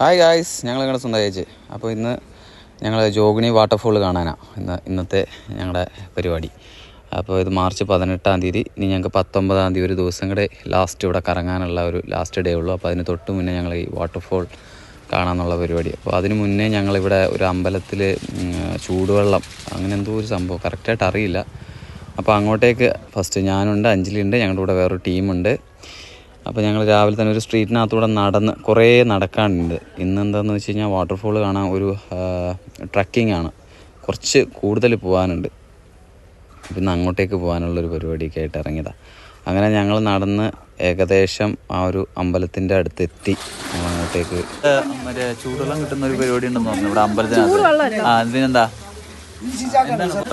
Hi guys, ഞങ്ങൾ നിങ്ങളുടെ സ്വന്തം ചേച്ചി. അപ്പോൾ ഇന്ന് ഞങ്ങൾ ജോഗിനി വാട്ടർഫോൾ കാണാനാണ് ഇന്നത്തെ ഞങ്ങളുടെ പരിപാടി. അപ്പോൾ ഇത് മാർച്ച് 18-ാം തീയതി. ഇനി ഞങ്ങൾക്ക് 19-ാം തീയതി ഒരു ദിവസം കൂടെ ലാസ്റ്റ് ഇവിടെ കറങ്ങാനുള്ള ഒരു ലാസ്റ്റ് ഡേ ഉള്ളൂ. അപ്പോൾ അതിന് തൊട്ട് മുന്നേ ഞങ്ങൾ ഈ വാട്ടർഫോൾ കാണാമെന്നുള്ള പരിപാടി. അപ്പോൾ അതിന് മുന്നേ ഞങ്ങളിവിടെ ഒരു അമ്പലത്തിൽ ചൂടുവെള്ളം അങ്ങനെ എന്തോ ഒരു സംഭവം കറക്റ്റായിട്ട് അറിയില്ല. അപ്പോൾ അങ്ങോട്ടേക്ക് ഫസ്റ്റ് ഞാനുണ്ട്, അഞ്ജലിയുണ്ട്, ഞങ്ങളുടെ കൂടെ വേറൊരു ടീമുണ്ട്. അപ്പോൾ ഞങ്ങൾ രാവിലെ തന്നെ ഒരു സ്ട്രീറ്റിനകത്തൂടെ കുറേ നടക്കാനുണ്ട്. ഇന്നെന്താണെന്ന് വെച്ച് കഴിഞ്ഞാൽ വാട്ടർഫോൾ കാണാൻ ഒരു ട്രക്കിംഗ് ആണ്, കുറച്ച് കൂടുതൽ പോകാനുണ്ട്. പിന്നെ അങ്ങോട്ടേക്ക് പോകാനുള്ളൊരു പരിപാടിയൊക്കെ ആയിട്ട് ഇറങ്ങിയതാണ്. അങ്ങനെ ഞങ്ങൾ നടന്ന് ഏകദേശം ആ ഒരു അമ്പലത്തിൻ്റെ അടുത്തെത്തി. ഞങ്ങൾ അങ്ങോട്ടേക്ക് മറ്റേ ചൂടുവെള്ളം കിട്ടുന്ന ഒരു പരിപാടി ഉണ്ടെന്ന് പറഞ്ഞു ഇവിടെ അമ്പലത്തിനകത്ത്. അതിനെന്താ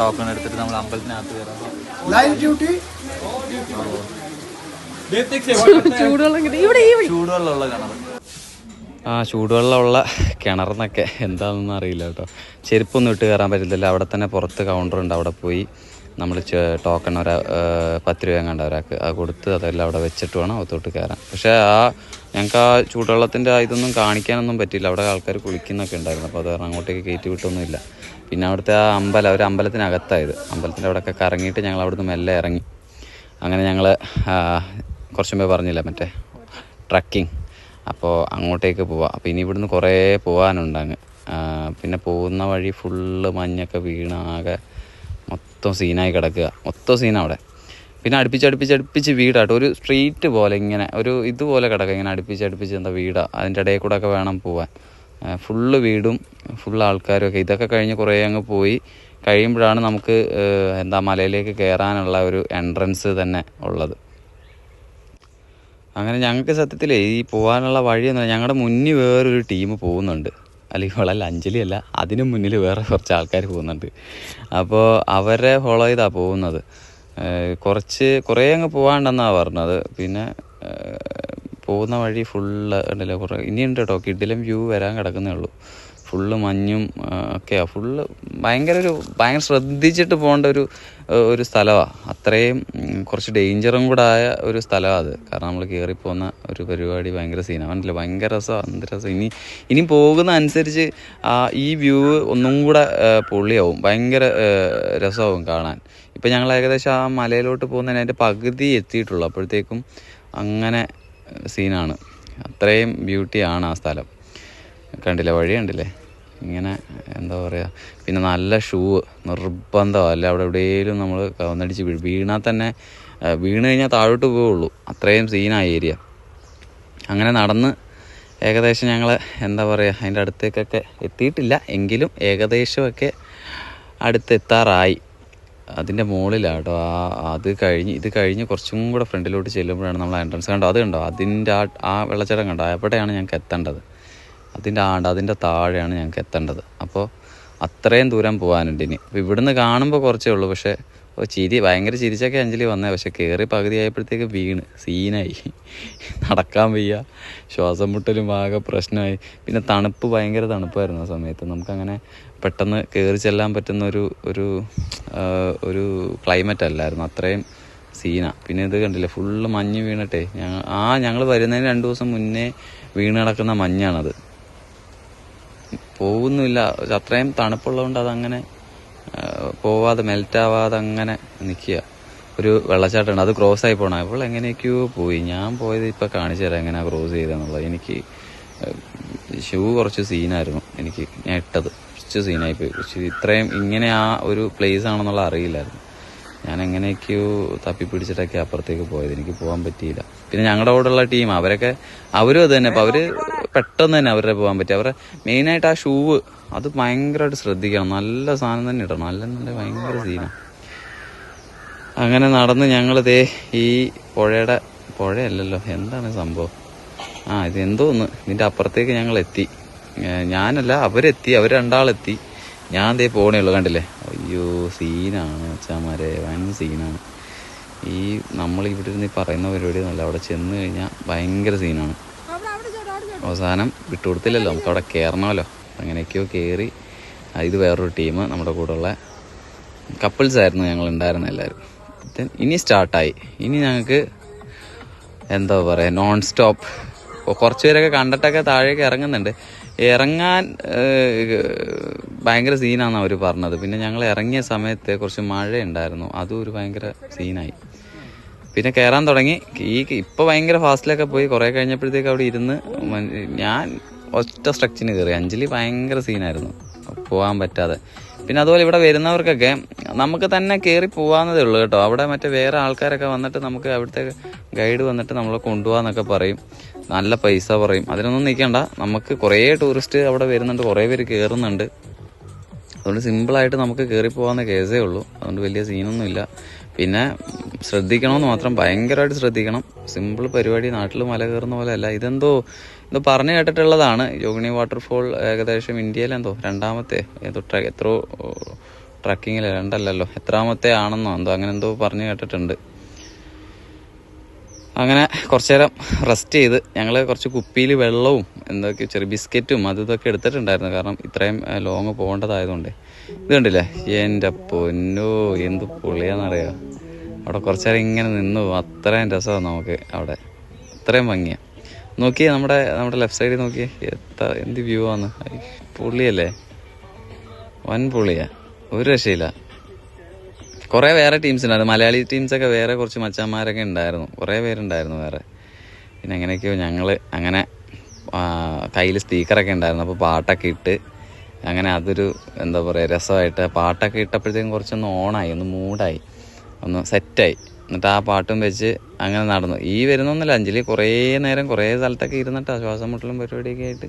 ടോക്കൺ എടുത്തിട്ട് നമ്മൾ അമ്പലത്തിനകത്ത് കയറാം. ചൂടുവെള്ളമുള്ള കിണറെന്നൊക്കെ എന്താണെന്നൊന്നും അറിയില്ല കേട്ടോ. ചെരുപ്പൊന്നും ഇട്ട് കയറാൻ പറ്റില്ല. അവിടെ തന്നെ പുറത്ത് കൗണ്ടറുണ്ട്, അവിടെ പോയി നമ്മൾ ടോക്കൺ 10 രൂപ കണ്ട ഒരാൾക്ക് അത് കൊടുത്ത് അതെല്ലാം അവിടെ വെച്ചിട്ട് വേണം അകത്തോട്ട് കയറാൻ. പക്ഷേ ഞങ്ങൾക്ക് ആ ചൂടുവെള്ളത്തിൻ്റെ ഇതൊന്നും കാണിക്കാനൊന്നും പറ്റിയില്ല. അവിടെ ആൾക്കാർ കുളിക്കുന്നൊക്കെ ഉണ്ടായിരുന്നു. അപ്പോൾ അത് കാരണം അങ്ങോട്ടേക്ക് കയറ്റി വിട്ടൊന്നുമില്ല. പിന്നെ അവിടുത്തെ ആ ഒരു അമ്പലത്തിനകത്തായത്. അമ്പലത്തിൻ്റെ അവിടെയൊക്കെ കറങ്ങിയിട്ട് ഞങ്ങൾ അവിടുന്ന് മെല്ലെ ഇറങ്ങി. അങ്ങനെ ഞങ്ങൾ കുറച്ച് മുമ്പേ പറഞ്ഞില്ല മറ്റേ ട്രക്കിങ്, അപ്പോൾ അങ്ങോട്ടേക്ക് പോവാം. അപ്പോൾ ഇനി ഇവിടുന്ന് കുറേ പോകാനുണ്ട് അങ്ങ്. പിന്നെ പോകുന്ന വഴി ഫുള്ള് മഞ്ഞൊക്കെ വീണാകെ മൊത്തം സീനായി കിടക്കുക, മൊത്തം സീനാണ് അവിടെ. പിന്നെ അടുപ്പിച്ച് വീടാട്ടോ, ഒരു സ്ട്രീറ്റ് പോലെ ഇങ്ങനെ ഒരു ഇതുപോലെ കിടക്കുക, ഇങ്ങനെ അടുപ്പിച്ച് എന്താ വീടാണ്. അതിൻ്റെ ഇടയിൽ കൂടെ ഒക്കെ വേണം പോവാൻ. ഫുള്ള് വീടും ഫുള്ള് ആൾക്കാരും ഒക്കെ. ഇതൊക്കെ കഴിഞ്ഞ് കുറേ അങ്ങ് പോയി കഴിയുമ്പോഴാണ് നമുക്ക് മലയിലേക്ക് കയറാനുള്ള ഒരു എൻട്രൻസ് തന്നെ ഉള്ളത്. അങ്ങനെ ഞങ്ങൾക്ക് സത്യത്തിൽ ഈ പോകാനുള്ള വഴിയെന്ന് പറഞ്ഞാൽ ഞങ്ങളുടെ മുന്നിൽ വേറൊരു ടീം പോകുന്നുണ്ട്. അല്ലെങ്കിൽ വളല്ല, അഞ്ജലിയല്ല, അതിനു മുന്നിൽ വേറെ കുറച്ച് ആൾക്കാർ പോകുന്നുണ്ട്. അപ്പോൾ അവരെ ഫോളോ ചെയ്താണ് പോകുന്നത്. കുറേ അങ്ങ് പോകാണ്ടെന്നാണ് പറഞ്ഞത്. പിന്നെ പോകുന്ന വഴി ഫുള്ള് ഉണ്ടല്ലോ, ഇനിയുണ്ട് കേട്ടോ, കിടിലം വ്യൂ വരാൻ കിടക്കുന്നേ ഉള്ളൂ. ഫുള്ള് മഞ്ഞും ഒക്കെയാണ്. ഭയങ്കര ശ്രദ്ധിച്ചിട്ട് പോകേണ്ട ഒരു സ്ഥലമാണ്. അത്രയും കുറച്ച് ഡേഞ്ചറും കൂടെ ആയ ഒരു സ്ഥലമാണ് അത്. കാരണം നമ്മൾ കയറിപ്പോകുന്ന ഒരു പരിപാടി ഭയങ്കര സീനാണ്. മനസ്സില്ല, ഭയങ്കര രസമാണ്, എന്ത് രസം. ഇനി പോകുന്ന അനുസരിച്ച് ഈ വ്യൂ ഒന്നും കൂടെ പൊള്ളിയാവും, ഭയങ്കര രസമാവും കാണാൻ. ഇപ്പം ഞങ്ങൾ ഏകദേശം ആ മലയിലോട്ട് പോകുന്നതിന് അതിൻ്റെ പകുതി എത്തിയിട്ടുള്ളൂ. അപ്പോഴത്തേക്കും അങ്ങനെ സീനാണ്. അത്രയും ബ്യൂട്ടിയാണ് ആ സ്ഥലം. കണ്ടില്ലേ, വഴി കണ്ടില്ലേ, ഇങ്ങനെ എന്താ പറയുക. പിന്നെ നല്ല ഷൂ നിർബന്ധമാണ്, അല്ല അവിടെ എവിടെയെങ്കിലും നമ്മൾ കവന്നടിച്ച് വീണാൽ തന്നെ വീണ് കഴിഞ്ഞാൽ താഴോട്ട് പോവുള്ളൂ. അത്രയും സീനായ ഏരിയ. അങ്ങനെ നടന്ന് ഏകദേശം ഞങ്ങൾ എന്താ പറയുക, അതിൻ്റെ അടുത്തേക്കൊക്കെ എത്തിയിട്ടില്ല, എങ്കിലും ഏകദേശമൊക്കെ അടുത്തെത്താറായി. അതിൻ്റെ മുകളിലാണ് കേട്ടോ. ഇത് കഴിഞ്ഞ് കുറച്ചും കൂടെ ഫ്രണ്ടിലോട്ട് ചെല്ലുമ്പോഴാണ് നമ്മൾ എൻട്രൻസ്. കണ്ടോ, അത് കണ്ടോ, അതിൻ്റെ ആ വെള്ളച്ചാട്ടം കണ്ടോ, എവിടെയാണ് ഞങ്ങൾക്ക് എത്തേണ്ടത്. അതിൻ്റെ താഴെയാണ് ഞങ്ങൾക്ക് എത്തേണ്ടത്. അപ്പോൾ അത്രയും ദൂരം പോകാനുണ്ട് ഇനി. അപ്പോൾ ഇവിടുന്ന് കാണുമ്പോൾ കുറച്ചേ ഉള്ളൂ. പക്ഷേ ഭയങ്കര ചിരിച്ചൊക്കെ അഞ്ജലി വന്നേ. പക്ഷെ കയറി പകുതി ആയപ്പോഴത്തേക്ക് വീണ് സീനായി. നടക്കാൻ വയ്യ, ശ്വാസം മുട്ടലും ആകെ പ്രശ്നമായി. പിന്നെ ഭയങ്കര തണുപ്പായിരുന്നു ആ സമയത്ത്. നമുക്കങ്ങനെ പെട്ടെന്ന് കയറി ചെല്ലാൻ പറ്റുന്ന ഒരു ക്ലൈമറ്റ് അല്ലായിരുന്നു. അത്രയും സീനാണ്. പിന്നെ ഇത് കണ്ടില്ലേ, ഫുള്ള് മഞ്ഞ് വീണിട്ടേ. ഞങ്ങൾ വരുന്നതിന് 2 ദിവസം മുന്നേ വീണ് കിടക്കുന്ന മഞ്ഞാണത്. പോകുന്നില്ല, അത്രയും തണുപ്പുള്ളതുകൊണ്ട് അതങ്ങനെ പോവാതെ മെൽറ്റാവാതെ അങ്ങനെ നിൽക്കുക. ഒരു വെള്ളച്ചാട്ടമുണ്ട്, അത് ക്രോസ് ആയി പോകണം. അപ്പോൾ എങ്ങനെയൊക്കെയോ പോയി. ഞാൻ പോയത് ഇപ്പോൾ കാണിച്ചു തരാം എങ്ങനെയാണ് ക്രോസ് ചെയ്തതെന്നുള്ളത്. എനിക്ക് ഷൂ കുറച്ച് സീനായിരുന്നു. ഞാൻ ഇട്ടത് കുറച്ച് സീനായിപ്പോയി. ഇത്രയും ഇങ്ങനെ ആ ഒരു പ്ലേസ് ആണെന്നുള്ള അറിയില്ലായിരുന്നു. ഞാൻ എങ്ങനെയൊക്കെയോ തപ്പിപ്പിടിച്ചിട്ടൊക്കെ അപ്പുറത്തേക്ക് പോയത്. എനിക്ക് പോകാൻ പറ്റിയില്ല. പിന്നെ ഞങ്ങളുടെ കൂടെയുള്ള ടീം അവരും അത് തന്നെ. അപ്പോൾ അവർ പെട്ടെന്ന് തന്നെ അവരുടെ പോകാൻ പറ്റി. അവരുടെ മെയിനായിട്ട് ആ ഷൂ അത് ഭയങ്കരമായിട്ട് ശ്രദ്ധിക്കണം. നല്ല സാധനം തന്നെ ഇടണം. നല്ല ഭയങ്കര സീനാണ്. അങ്ങനെ നടന്ന് ഞങ്ങൾ ഈ പുഴയല്ലല്ലോ, എന്താണ് സംഭവം, ഇത് എന്തോന്ന്, ഇതിൻ്റെ അപ്പുറത്തേക്ക് ഞങ്ങൾ എത്തി. ഞാനല്ല, അവരെത്തി, അവർ രണ്ടാളെത്തി. ഞാൻ പോകണേ ഉള്ളൂ. കണ്ടില്ലേ, അയ്യോ സീനാണ് വെച്ചാമാരെ, വൻ സീനാണ്. നമ്മളിവിടെ ഇരുന്ന് പറയുന്ന പരിപാടി ഒന്നുമല്ല. അവിടെ ചെന്ന് കഴിഞ്ഞാൽ ഭയങ്കര സീനാണ്. അവസാനം വിട്ടുകൊടുത്തില്ലല്ലോ, നമുക്ക് അവിടെ കയറണമല്ലോ. അങ്ങനെയൊക്കെയോ കയറി. ഇത് വേറൊരു ടീം, നമ്മുടെ കൂടെയുള്ള കപ്പിൾസ് ആയിരുന്നു ഞങ്ങൾ ഉണ്ടായിരുന്ന എല്ലാവരും. ഇനി സ്റ്റാർട്ടായി. ഇനി ഞങ്ങൾക്ക് എന്താ പറയുക, നോൺ സ്റ്റോപ്പ് കുറച്ച് പേരൊക്കെ കണ്ടിട്ടൊക്കെ താഴേക്ക് ഇറങ്ങുന്നുണ്ട്. ഇറങ്ങാൻ ഭയങ്കര സീനാണെന്ന് അവർ പറഞ്ഞത്. പിന്നെ ഞങ്ങൾ ഇറങ്ങിയ സമയത്ത് കുറച്ച് മഴയുണ്ടായിരുന്നു, അതും ഒരു ഭയങ്കര സീനായി. പിന്നെ കയറാൻ തുടങ്ങി. ഇപ്പോൾ ഭയങ്കര ഫാസ്റ്റിലൊക്കെ പോയി. കുറേ കഴിഞ്ഞപ്പോഴത്തേക്ക് അവിടെ ഇരുന്ന് ഞാൻ ഒറ്റ സ്ട്രക്ചറിന് കയറി. അഞ്ജലി ഭയങ്കര സീനായിരുന്നു, പോകാൻ പറ്റാതെ. പിന്നെ അതുപോലെ ഇവിടെ വരുന്നവർക്കൊക്കെ നമുക്ക് തന്നെ കയറി പോകാവുന്നതേ ഉള്ളൂ കേട്ടോ. അവിടെ മറ്റേ വേറെ ആൾക്കാരൊക്കെ വന്നിട്ട് നമുക്ക് അവിടുത്തെ ഗൈഡ് വന്നിട്ട് നമ്മളെ കൊണ്ടുപോകാന്നൊക്കെ പറയും, നല്ല പൈസ പറയും. അതിനൊന്നും നിൽക്കണ്ട, നമുക്ക് കുറേ ടൂറിസ്റ്റ് അവിടെ വരുന്നുണ്ട്, കുറേ പേര് കയറുന്നുണ്ട്. അതുകൊണ്ട് സിമ്പിളായിട്ട് നമുക്ക് കയറി പോകാവുന്ന കേസേ ഉള്ളൂ. അതുകൊണ്ട് വലിയ സീനൊന്നുമില്ല. പിന്നെ ശ്രദ്ധിക്കണമെന്ന് മാത്രം, ഭയങ്കരമായിട്ട് ശ്രദ്ധിക്കണം. സിമ്പിൾ പരിപാടി, നാട്ടിൽ മല കയറുന്ന പോലെ അല്ല. ഇതെന്തോ പറഞ്ഞു കേട്ടിട്ടുള്ളതാണ്. യോഗിനി വാട്ടർഫോൾ ഏകദേശം ഇന്ത്യയിലെന്തോ രണ്ടാമത്തെ എത്രയോ ട്രക്കിങ്ങിൽ, രണ്ടല്ലല്ലോ എത്രാമത്തെ ആണെന്നോ എന്തോ അങ്ങനെ എന്തോ പറഞ്ഞു കേട്ടിട്ടുണ്ട്. അങ്ങനെ കുറച്ചു നേരം റെസ്റ്റ് ചെയ്ത് ഞങ്ങൾ കുറച്ച് കുപ്പിയിൽ വെള്ളവും എന്തൊക്കെ ചെറിയ ബിസ്ക്കറ്റും അതും ഇതൊക്കെ എടുത്തിട്ടുണ്ടായിരുന്നു. കാരണം ഇത്രയും ലോങ് പോകേണ്ടതായതുകൊണ്ട്. ഇത് കണ്ടില്ലേ, എൻ്റെ പൊന്നോ എന്ത് പൊളിയാന്നറിയാം. അവിടെ കുറച്ചു നേരം ഇങ്ങനെ നിന്നു, അത്രയും രസമാണ് നമുക്ക് അവിടെ, അത്രയും ഭംഗിയാണ്. നോക്കിയേ നമ്മുടെ ലെഫ്റ്റ് സൈഡിൽ നോക്കിയേ, എന്ത് വ്യൂ ആണ്. പൊളിയല്ലേ, വൻ പൊളിയാ, ഒരു രക്ഷയില്ല. കുറേ വേറെ ടീംസ് ഉണ്ടായിരുന്നു, മലയാളി ടീംസൊക്കെ വേറെ കുറച്ച് മച്ചാന്മാരൊക്കെ ഉണ്ടായിരുന്നു, കുറേ പേരുണ്ടായിരുന്നു വേറെ. പിന്നെ എങ്ങനെയൊക്കെയോ ഞങ്ങൾ അങ്ങനെ കയ്യിൽ സ്പീക്കറൊക്കെ ഉണ്ടായിരുന്നു. അപ്പോൾ പാട്ടൊക്കെ ഇട്ട് അങ്ങനെ അതൊരു എന്താ പറയുക രസമായിട്ട് പാട്ടൊക്കെ ഇട്ടപ്പോഴത്തേക്കും കുറച്ചൊന്ന് ഓണായി, ഒന്ന് മൂഡായി, ഒന്ന് സെറ്റായി. എന്നിട്ട് ആ പാട്ടും വെച്ച് അങ്ങനെ നടന്നു. വരുന്നൊന്നുമില്ല, അഞ്ജലി കുറേ നേരം കുറേ സ്ഥലത്തൊക്കെ ഇരുന്നിട്ട് ശ്വാസം മുട്ടലും പരിപാടിയൊക്കെ ആയിട്ട്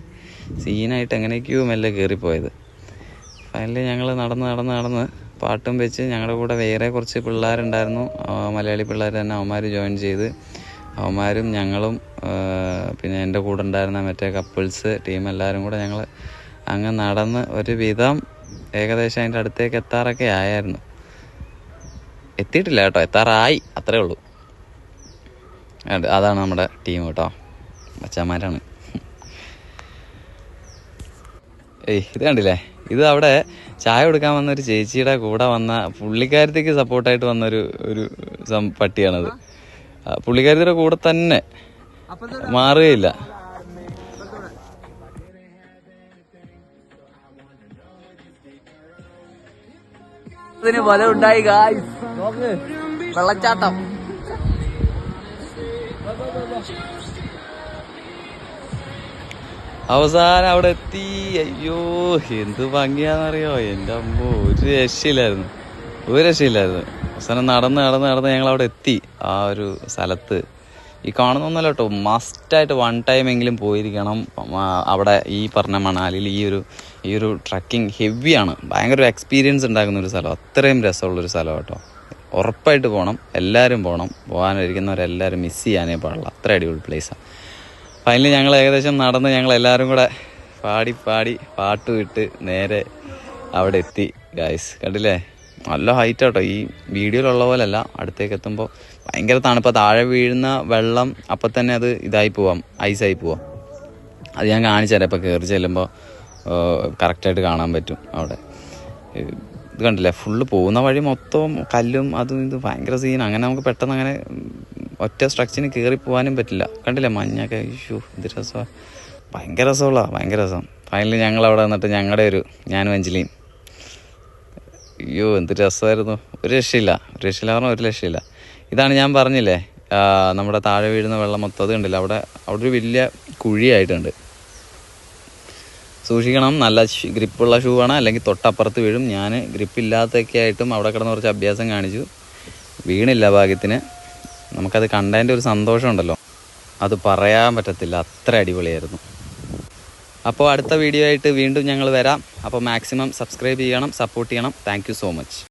സീനായിട്ട് എങ്ങനെയൊക്കെയോ മെല്ലെ കയറിപ്പോയത്. ഫൈനലി ഞങ്ങൾ നടന്ന് പാട്ടും വെച്ച് ഞങ്ങളുടെ കൂടെ വേറെ കുറച്ച് പിള്ളേരുണ്ടായിരുന്നു, മലയാളി പിള്ളേർ തന്നെ. അവന്മാർ ജോയിൻ ചെയ്ത്, അവന്മാരും ഞങ്ങളും പിന്നെ എൻ്റെ കൂടെ ഉണ്ടായിരുന്ന മറ്റേ കപ്പിൾസ് ടീം എല്ലാവരും കൂടെ ഞങ്ങൾ അങ്ങ് നടന്ന് ഒരു വിധം ഏകദേശം അതിൻ്റെ അടുത്തേക്ക് എത്താറൊക്കെ ആയിരുന്നു. എത്തിയിട്ടില്ല കേട്ടോ, എത്താറായി, അത്രേ ഉള്ളൂ. അതാണ് നമ്മുടെ ടീം കേട്ടോ, മച്ചാന്മാരാണ്. ഇത് കണ്ടില്ലേ, ഇത് അവിടെ ചായ കൊടുക്കാൻ വന്ന ഒരു ചേച്ചിയുടെ കൂടെ വന്ന പുള്ളിക്കാരത്തേക്ക് സപ്പോർട്ടായിട്ട് വന്നൊരു പട്ടിയാണത്. പുള്ളിക്കാരത്തിയുടെ കൂടെ തന്നെ മാറുകയില്ല. വല ഉണ്ടായി വെള്ളച്ചാട്ടം. അവസാനം അവിടെ എത്തി. അയ്യോ എന്ത് ഭംഗിയാന്നറിയോ, എൻ്റെ അമ്മോ ഒരു രക്ഷയില്ലായിരുന്നു. അവസാനം നടന്ന് ഞങ്ങൾ അവിടെ എത്തി. ആ ഒരു സ്ഥലത്ത് ഈ കാണുന്നൊന്നുമല്ല കേട്ടോ, മസ്റ്റായിട്ട് വൺ ടൈം എങ്കിലും പോയിരിക്കണം അവിടെ. ഈ പറഞ്ഞ മണാലിയിൽ ഈ ഒരു ട്രക്കിംഗ് ഹെവിയാണ്, ഭയങ്കര ഒരു എക്സ്പീരിയൻസ് ഉണ്ടാക്കുന്ന ഒരു സ്ഥലം, അത്രയും രസമുള്ളൊരു സ്ഥലം കേട്ടോ. ഉറപ്പായിട്ട് പോകണം, എല്ലാവരും പോകാനിരിക്കുന്നവരെല്ലാവരും മിസ് ചെയ്യാനേ പാടില്ല, അത്ര അടിപൊളി പ്ലേസാണ്. ഫൈനലി ഞങ്ങൾ ഏകദേശം നടന്ന് ഞങ്ങളെല്ലാവരും കൂടെ പാടി പാട്ട് വിട്ട് നേരെ അവിടെ എത്തി. ഗൈസ് കണ്ടില്ലേ, നല്ല ഹൈറ്റ് കേട്ടോ. ഈ വീഡിയോയിലുള്ള പോലെയല്ല, അടുത്തേക്ക് എത്തുമ്പോൾ ഭയങ്കര തണുപ്പ്. താഴെ വീഴുന്ന വെള്ളം അപ്പം തന്നെ അത് ഇതായി പോവാം, ഐസായി പോവാം. അത് ഞാൻ കാണിച്ചു തരാം. ഇപ്പോൾ കയറി ചെല്ലുമ്പോൾ കറക്റ്റായിട്ട് കാണാൻ പറ്റും അവിടെ. ഇത് കണ്ടില്ലേ, ഫുള്ള് പോകുന്ന വഴി മൊത്തം കല്ലും അതും ഇത് ഭയങ്കര സീൻ. അങ്ങനെ നമുക്ക് പെട്ടെന്ന് അങ്ങനെ ഒറ്റ സ്ട്രക്ചറിന് കയറി പോകാനും പറ്റില്ല. കണ്ടില്ലേ മഞ്ഞൊക്കെ, ഇഷ്യൂ ഇത് രസമാണ്, ഭയങ്കര രസം. ഫൈനലി ഞങ്ങൾ അവിടെ വന്നിട്ട് ഞാനും അഞ്ജലിയും, അയ്യോ എന്ത് രസമായിരുന്നു. ഒരു രക്ഷയില്ല പറഞ്ഞാൽ ഒരു രക്ഷയില്ല. ഇതാണ് ഞാൻ പറഞ്ഞില്ലേ, നമ്മുടെ താഴെ വീഴുന്ന വെള്ളം മൊത്തം അത് കണ്ടില്ല. അവിടെ ഒരു വലിയ കുഴിയായിട്ടുണ്ട്, സൂക്ഷിക്കണം. നല്ല ഗ്രിപ്പുള്ള ഷൂ ആണ്, അല്ലെങ്കിൽ തൊട്ടപ്പുറത്ത് വീഴും. ഞാൻ ഗ്രിപ്പില്ലാത്തൊക്കെ ആയിട്ടും അവിടെ കിടന്ന് കുറച്ച് അഭ്യാസം കാണിച്ചു, വീണില്ല ഭാഗ്യത്തിന്. നമുക്കത് കണ്ടതിൻ്റെ ഒരു സന്തോഷമുണ്ടല്ലോ, അത് പറയാൻ പറ്റത്തില്ല, അത്ര അടിപൊളിയായിരുന്നു. അപ്പോൾ അടുത്ത വീഡിയോ ആയിട്ട് വീണ്ടും ഞങ്ങൾ വരാം. അപ്പോൾ മാക്സിമം സബ്സ്ക്രൈബ് ചെയ്യണം, സപ്പോർട്ട് ചെയ്യണം. Thank you so much.